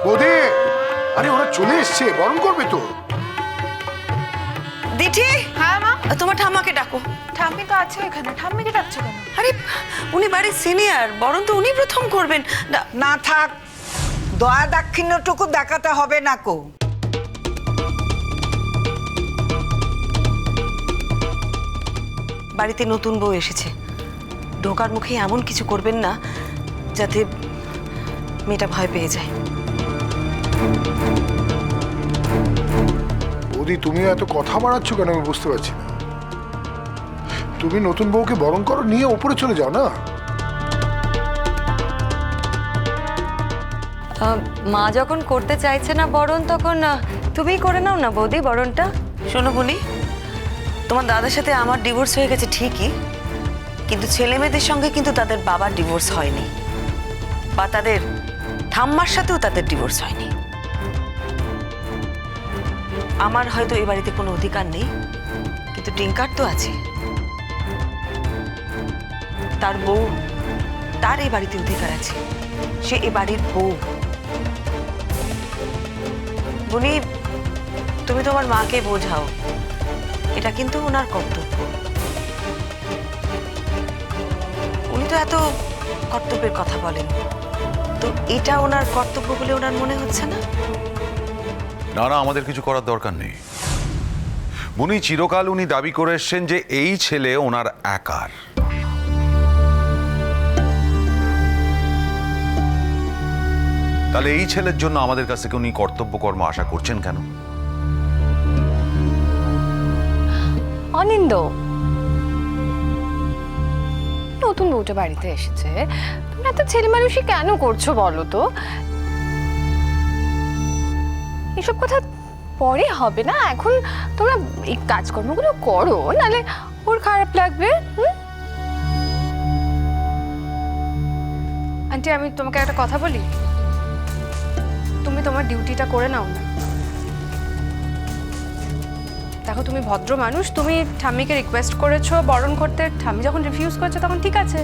বৌদি, আরে ওরা চলে এসছে, বরণ করবে তো। দিঠি, হ্যাঁ মা। তোমার ঠাম্মাকে ডাকো। ঠাম্মি তো আছে এখানে, ঠাম্মিকে ডাকছো কেন? আরে উনি বাড়ির সিনিয়র, বরণ তো উনি প্রথম করবেন। না থাক, দয়া দাক্ষিণ্যটুকু দেখাতে হবে না কো। বাড়িতে নতুন বউ এসেছে, ঢোকার মুখে এমন কিছু করবেন না যাতে মেয়েটা ভয় পেয়ে যায়। বৌদি, তুমি এত কথা বাড়াচ্ছ কেন আমি বুঝতে পারছি না। তুমি নতুন বউকে বরণ করো, নিয়ে ওপরে চলে যাও না। মা যখন করতে চাইছে না বরণ, তখন তুমিই করে নাও না বৌদি বরণটা। শোনো বলি, তোমার দাদার সাথে আমার ডিভোর্স হয়ে গেছে ঠিকই, কিন্তু ছেলে মেয়েদের সঙ্গে কিন্তু তাদের বাবার ডিভোর্স হয়নি, বা তাদের ঠাম্মার সাথেও তাদের ডিভোর্স হয়নি। আমার হয়তো এই বাড়িতে কোনো অধিকার নেই, কিন্তু টিঙ্কার তো আছে। তার বউ, তার এই বাড়িতে অধিকার আছে, সে এই বাড়ির বউ। বুনি, তুমি তোমার মাকে বোঝাও, এটা কিন্তু ওনার কর্তব্য। উনি তো এত কর্তব্যের কথা বলেন, তো এটা ওনার কর্তব্য বলে ওনার মনে হচ্ছে না? না না, আমাদের কিছু করার দরকার নেই। উনি চিরকাল উনি দাবি করে এসছেন যে এই ছেলে ওনার একার। তাহলে এই ছেলের জন্য আমাদের কাছ থেকে উনি কর্তব্য কর্ম আশা করছেন কেন? অনিন্দ, নতুন বউটা বাড়িতে এসেছে, তোমরা এত ছেলে মানুষই কেন করছো বলো তো? এসব কথা পরে হবে না, এখন তোমরা এই কাজকর্মগুলো করো, নালে ওর খারাপ লাগবে। আন্টি, আমি তোমাকে একটা কথা বলি, তুমি তোমার ডিউটিটা করে নাও না। দেখো, তুমি ভদ্র মানুষ, তুমি ঠাম্মিকে রিকোয়েস্ট করেছো বরণ করতে, ঠাম্মি যখন রিফিউজ করছে তখন ঠিক আছে।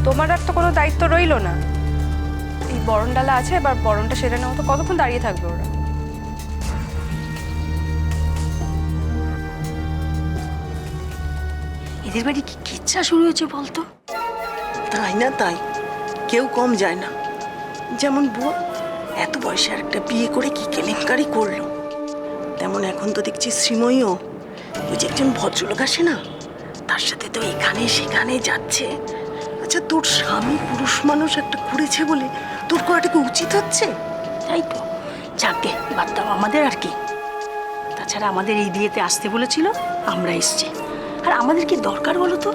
তোমার আর তো কোনো দায়িত্ব রইলো না। এই বরণ ডালা আছে, এবার বরণটা সেরে নাও তো, কতক্ষণ দাঁড়িয়ে থাকবে ওরা? এদের বাড়ি কি কিচ্ছা শুরু হয়েছে বলতো? তাই না তাই, কেউ কম যায় না। যেমন বউ এত বয়সে আর একটা বিয়ে করে কি কেলেঙ্কারি করলো, তেমন এখন তো দেখছি শ্রীময়ীও, ওই যে একজন ভদ্রলোক আসে না, তার সাথে তো এখানে সেখানে যাচ্ছে। আচ্ছা, তোর স্বামী পুরুষ মানুষ একটা করেছে বলে তোর করাটাকে উচিত হচ্ছে? তাই তো, যাকে বাদ দাও, আমাদের আর কি। তাছাড়া আমাদের এই বিয়েতে আসতে বলেছিল, আমরা এসছি। আর আমাদের কি দরকার বলো তো?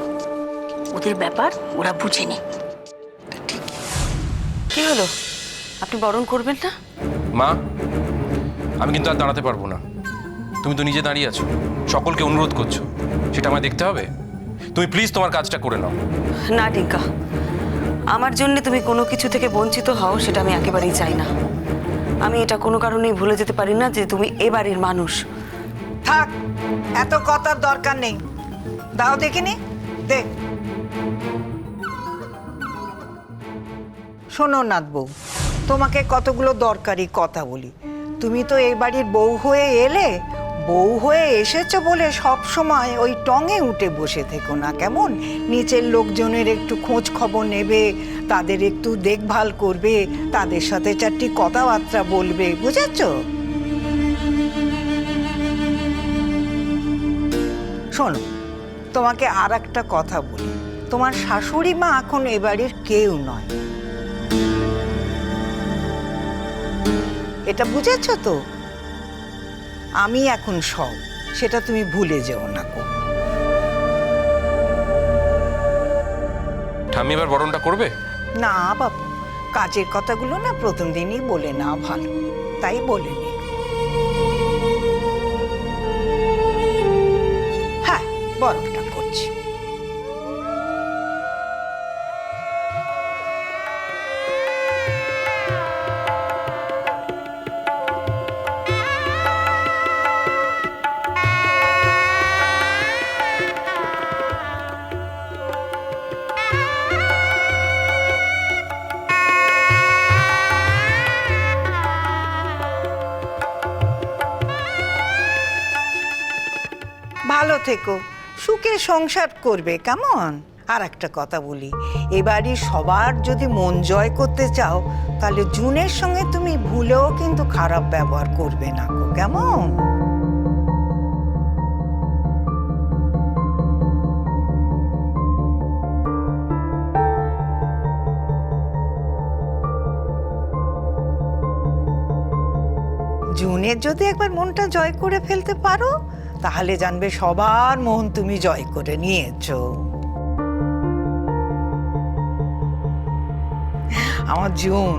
ওদের ব্যাপার ওরা বুঝেনি। কি হলো, আপনি বরণ করবেন না? মা, আমি কিন্তু আর দাঁড়াতে পারবো না। তুমি তো নিজে দাঁড়িয়ে আছো, সকলকে অনুরোধ করছো, সেটা আমায় দেখতে হবে। তুমি প্লিজ তোমার কাজটা করে নাও। না টিঙ্কা, আমার জন্য তুমি কোনো কিছু থেকে বঞ্চিত হও, সেটা আমি একেবারেই চাই না। আমি এটা কোনো কারণেই ভুলে যেতে পারি না যে তুমি এ বাড়ির মানুষ। থাক, এত কথার দরকার নেই। দাও দেখিনি, দে। শোনো নাথ বউ, তোমাকে কতগুলো দরকারি কথা বলি। তুমি তো এই বাড়ির বউ হয়ে এলে, বউ হয়ে এসেছো বলে সব সময় ওই টঙে উঠে বসে থেকো না, কেমন? নিচের লোকজনের একটু খোঁজ খবর নেবে, তাদের একটু দেখভাল করবে, তাদের সাথে চারটি কথাবার্তা বলবে, বুঝেছো? শোনো, তোমাকে আর একটা কথা বলি, তোমার শাশুড়ি মা এখন এ বাড়ির কেউ নয়, এটা বুঝেছো তো? আমি এখন সব, সেটা তুমি ভুলে যেও না গো। ঠাম্মি এবার বরণটা করবে? না বাবু, কাজের কথাগুলো না প্রথম দিনই বলে না ভালো, তাই বলে নি। হ্যাঁ, বরফটা করছি। ভালো থেকো, সুখে সংসার করবে, কেমন? আর একটা কথা বলি, এবারই সবার যদি মন জয় করতে চাও তাহলে জুনের সঙ্গে তুমি ভুলেও কিন্তু খারাপ ব্যবহার করবে না গো, কেমন? জুনের যদি একবার মনটা জয় করে ফেলতে পারো তাহলে জানবে সবার মন তুমি জয় করে নিয়েছো। আমার জুন,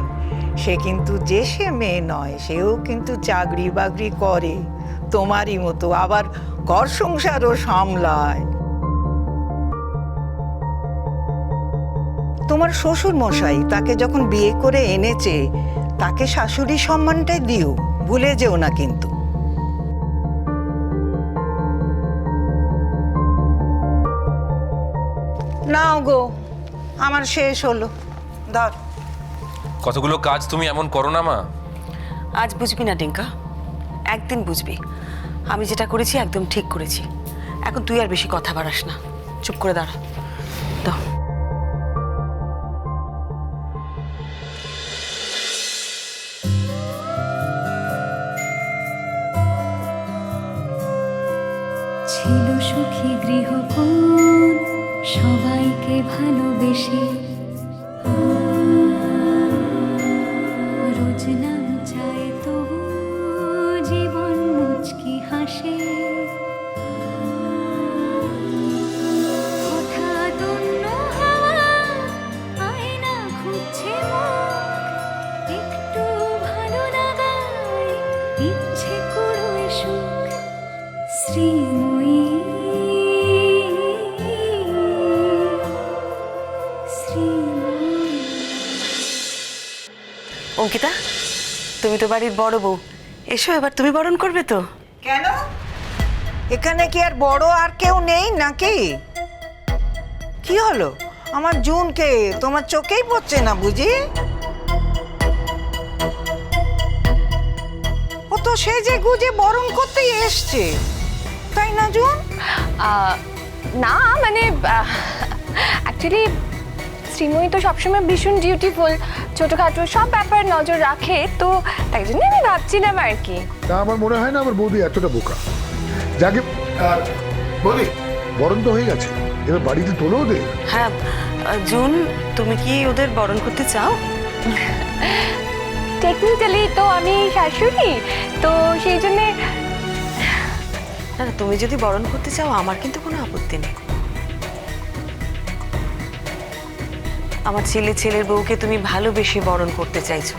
সে কিন্তু যে সে মেয়ে নয়, সেও কিন্তু চাকরি বাকরি করে তোমারই মতো, আবার ঘর সংসারও সামলায়। তোমার শ্বশুর মশাই তাকে যখন বিয়ে করে এনেছে তাকে শাশুড়ি সম্মানটাই দিও, ভুলে যেও না কিন্তু। নাও গো, আমার শেষ হলো, ধর। কতগুলো কাজ তুমি এমন করো না মা। আজ বুঝবি না টিঙ্কা, একদিন বুঝবি। আমি যেটা করেছি একদম ঠিক করেছি। এখন তুই আর বেশি কথা বাড়াস না, চুপ করে দাঁড়া। দাও। ছিল সুখী গৃহকোণ, সবাইকে ভালোবেসে রোজ নাম চায় তবু জীবন মুচকি হাসে। হঠাৎ অন্য হাওয়া আয়না খুঁজছে মুখ, একটু ভালো লাগায় ইচ্ছে করো সুখ। শ্রীময়ী, অঙ্কিতা, তুমি তো বাড়ির বড় বউ, এসো এবার তুমি বরণ করবে তো। কেন? এখানে কি আর বড় আর কেউ নেই নাকি? কি হলো, আমার জুনকে তোমার চোখেই পড়ছে না বুঝি? ও তো সেজে গুজে বরণ করতেই এসছে, তাই না জুন? না মানে অ্যাকচুয়ালি শ্রীময়ী তো সবসময় ভীষণ ডিউটিফুল, ছোটোখাটো সব ব্যাপার নজর রাখে, তো তাই জন্য আমি ভাবছিলাম আর কি। তা আমার মনে হয় না আমার বৌদি এতটা বোকা। যাকে বৌদি, বরণ তো হয়ে গেছে, এবার বাড়িতে তোলো ওদের। হ্যাঁ জুন, তুমি কি ওদের বরণ করতে চাও? টেকনিক্যালি তো আমি শাশুড়ি, তো সেই জন্যে। না না, তুমি যদি বরণ করতে চাও আমার কিন্তু কোনো আপত্তি নেই। আমার ছেলের বউকে তুমি ভালোবেসে বরণ করতে চাইছো,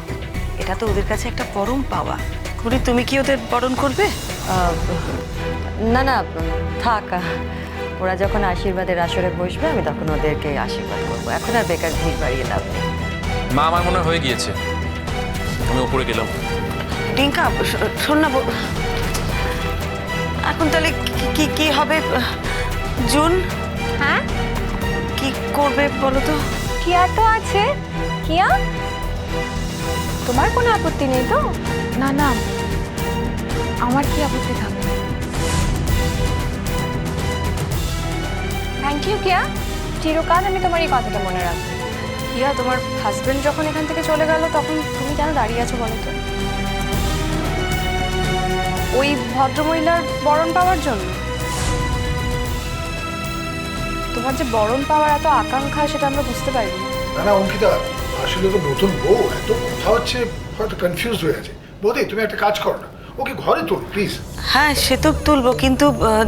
এটা তো ওদের কাছে একটা পরম পাওয়া। খুড়ি, তুমি কি ওদের বরণ করবে? না না, থাক। ওরা যখন আশীর্বাদের আসরে বসবে আমি তখন ওদেরকে আশীর্বাদ করবো। এখন আর বেকার ভিড় বাড়িয়ে লাভ নেই। মা, আমার মনে হয়ে গিয়েছে, আমি উপরে গেলাম। টিঙ্কা, শোন না, এখন তাহলে কি কি হবে? জুন, হ্যাঁ কি করবে বলো তো? কিয়া তো আছে। কিয়া, তোমার কোনো আপত্তি নেই তো? না না, আমার কি আপত্তি থাকবে? থ্যাংক ইউ কিয়া, চিরকাল আমি তোমার এই কথাটা মনে রাখবো। কিয়া, তোমার হাজবেন্ড যখন এখান থেকে চলে গেল তখন তুমি কেন দাঁড়িয়ে আছো বলো তো? ওই ভদ্রমহিলার বরণ পাওয়ার জন্য? তোমার যে বরণ পাওয়ার এত আকাঙ্ক্ষা সেটা আমরা বুঝতে পারিনি। না না অঙ্কিতা, আসলে তো নতুন বউ, এত কথা হচ্ছে, হয়তো কনফিউজ হয়ে আছে। বৌদি, তুমি একটা কাজ করো না, ওকে ঘরে তোলো প্লিজ। হ্যাঁ, সে তো তুলবো, কিন্তু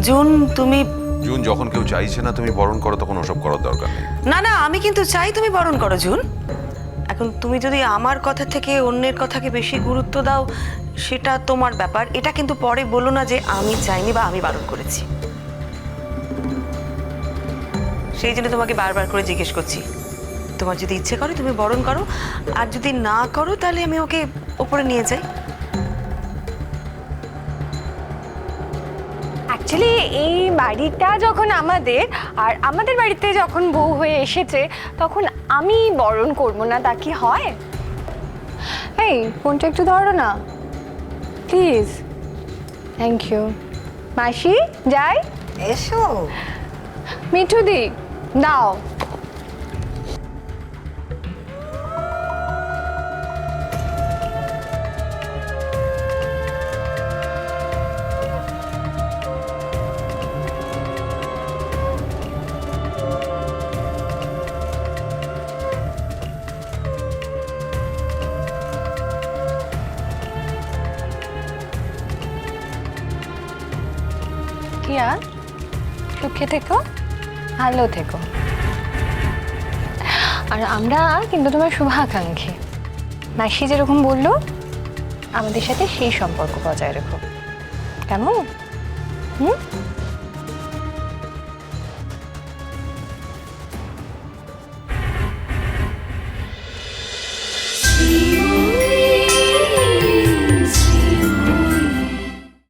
জুন তুমি। জুন, যখন কেউ চাইছে না তুমি বরণ করো তখন ওসব করার দরকার নেই। না না, আমি কিন্তু চাই তুমি বরণ করো জুন। এখন তুমি যদি আমার কথা থেকে অন্যের কথাকে বেশি গুরুত্ব দাও সেটা তোমার ব্যাপার। এটা কিন্তু পরে বলো না যে আমি চাইনি বা আমি বারণ করেছি। সেই জন্য তোমাকে বারবার করে জিজ্ঞেস করছি, তোমার যদি ইচ্ছে করে তুমি বরণ করো, আর যদি না করো তাহলে আমি ওকে ওপরে নিয়ে যাই। অ্যাকচুয়ালি এই বাড়িটা যখন আমাদের, আর আমাদের বাড়িতে যখন বউ হয়ে এসেছে তখন আমি বরণ করবো না, তা কি হয়? এই ফোনটা একটু ধরো না প্লিজ। Thank you. মাসি, যাই? এসো। মিঠুদি দাও। কিয়া সুখে থেকো, ভালো থেকো। আর আমরা কিন্তু তোমার শুভাকাঙ্ক্ষী। মাসি যেরকম বললো আমাদের সাথে সেই সম্পর্ক বজায় রেখো, কেমন? হুম।